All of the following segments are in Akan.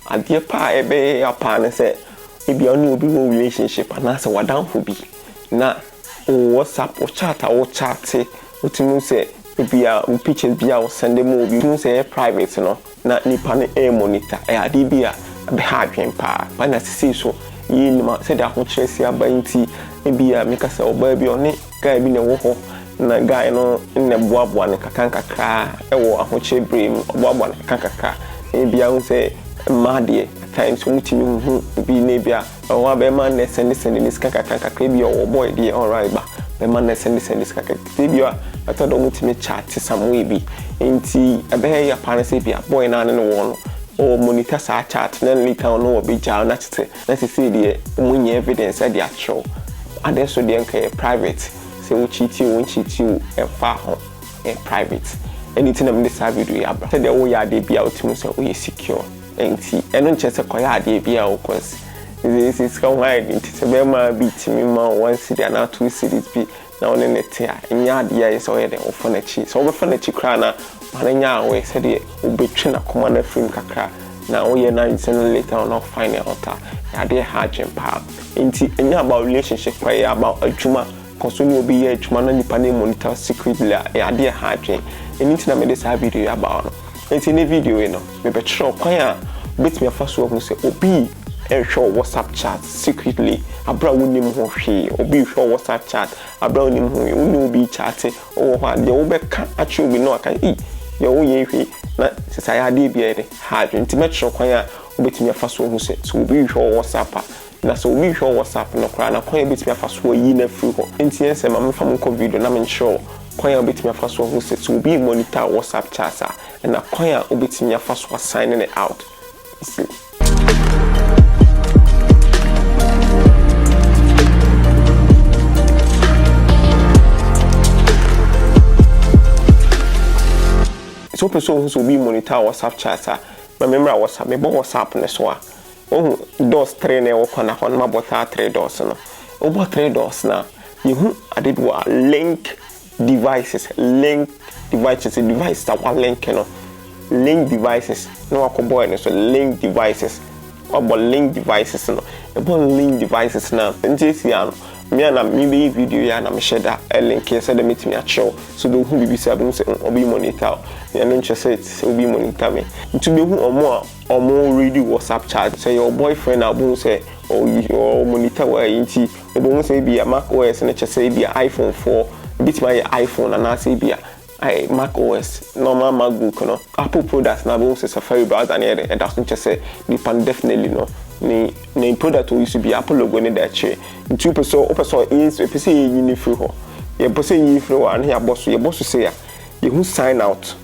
adeɛ pa ebe apa ne say ebi oni obi wo relationship anasa wadanfo bi na WhatsApp o chat a wo chat utimu say ebi a pictures bi a wo send mo obi mu say private no na nipa ne monitor ade bi a be ha adwen pa na sisi so yi ni ma say da ho kyeresi abanti ebi a meka say oba bi oni guy bi ne wo ho na guy no ne boaboa ne kakra wo ahoche brem boaboa ne kakra ebi a wo say made times mutimi hu bi ne bia o be man ne send this kakra bi o boy dey alright ba be man ne send this kakra bi a atodo mutimi chat somewhere bi enti ebe ya pa say bi boy na ne wo no o monitor sa chat na later on no be ja na tete na say dey munye evidence dey actual and so dey nke private say wo cheat you e fa ho private anything am this video ya bra say dey wo ya dey bia otimu say o secure enti eno nchese koya ade bia o cause this is how why enti se be ma beat me ma one city na two cities bi na one net ya nya ade ya so ye dey o fo na chi so o be fo na chi kra na mana nya we say dey o betwe na koma na film kakra na o ye na nsen later on find out ya dey hard pa enti enya about relationship kwa about adwuma cause when you be here adwuma na nipa na monitor secretly ya dey hard anything na me this video about enti ne video no me be try kwan a bit me afa so hu say obi show WhatsApp chat secretly abra wonim ho hwe obi show WhatsApp chat abra wonim ho wonim obi chat o ho ade wo be ka achi obi no aka ye wo ye hwe na sesa ya ade bia de ha enti me try kwan a obet me afa so hu say so obi show WhatsApp na so obi show WhatsApp no kra na kwan bit me afa so yi na free ho enti ense ma me fa mo video na me show kwan a obet me afa so hu say so obi monitor WhatsApp chat and na kwan a obet me afa so signing it out see so person who be monitor WhatsApp chat remember WhatsApp me bo WhatsApp ne so a doors 3 na wo kona hon ma bota 3 doors no o bo 3 doors na you added wa link devices device that one link no link devices no akoboy no so link devices about link devices no about link devices na ntisi ano me na me be video ya na me share that link here so that meet me a show so do who be say obi monitor ya no say obi monitor me to be who omo ready WhatsApp chat say your boyfriend abun say or monitor wa inti obo say be Mac OS na say be iPhone 4 bit my iPhone and I say be Mac OS normal MacBook no Apple products na bo say Safari browser na e that's not say the pan definitely no ni product we used to be Apple logo ne da che two person is person yin ni free ho ye person yin free ho an ya boss say ya ye who sign out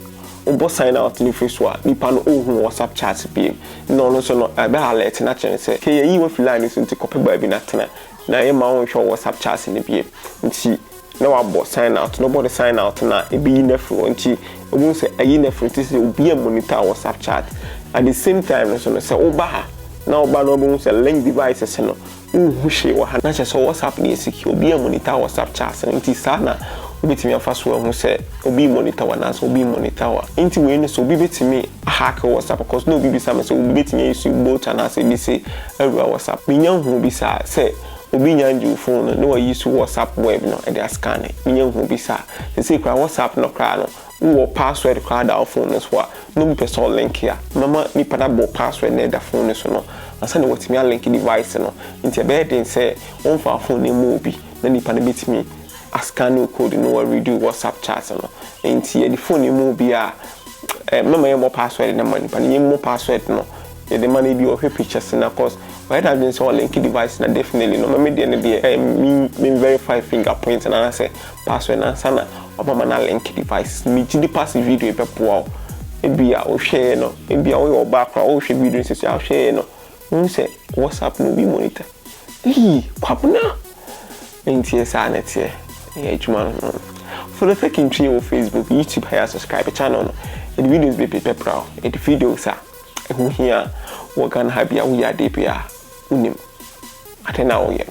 o sign out ni free so ni pan ohun WhatsApp chat bi no so no be alert na chen say ke ye yi wo free line so nti copy ba bi na tena na ye ma won hwe WhatsApp chat ni bi nti na wa bo sign out nobody sign out na e bi na free nti o say ayi na free nti say obi a monitor WhatsApp chat at the same time so no say oba na oba no bo say link devices no who she wa na che so WhatsApp ni secure obi a monitor WhatsApp chat nti sana obetimi afa so hu say obi monitor wa na so obi monitor wa nti we no so obi betimi hack WhatsApp because no obi bi say so obi betimi use both and say bi say every WhatsApp minya hu bi say obi nyanju phone no we use WhatsApp web no e dey scan it minya hu bi say kra WhatsApp no kra no wo password kra da phone so no be person link here mama ni pada bo password na da phone so no asa na watimi link device no nti e be den say on fa phone ni mo bi na ni pada betimi scan code no we redo WhatsApp chat no nti e di phone ni mo bi a mama ye mo password na mani pada ye mo password no e de man bi o hwe pictures na cause why that been so link device na definitely no me dey me verify fingerprint na say password na sana mama na link device me ti di pass video e pepo e bia o share no e bia o your back o share video say o share no you say WhatsApp no be monitor kwapuna nti esa na tie e juma no for the second tree on Facebook YouTube here subscribe channel no the videos be pepper the videos are who here what can have ya we are deep ya unim atena oye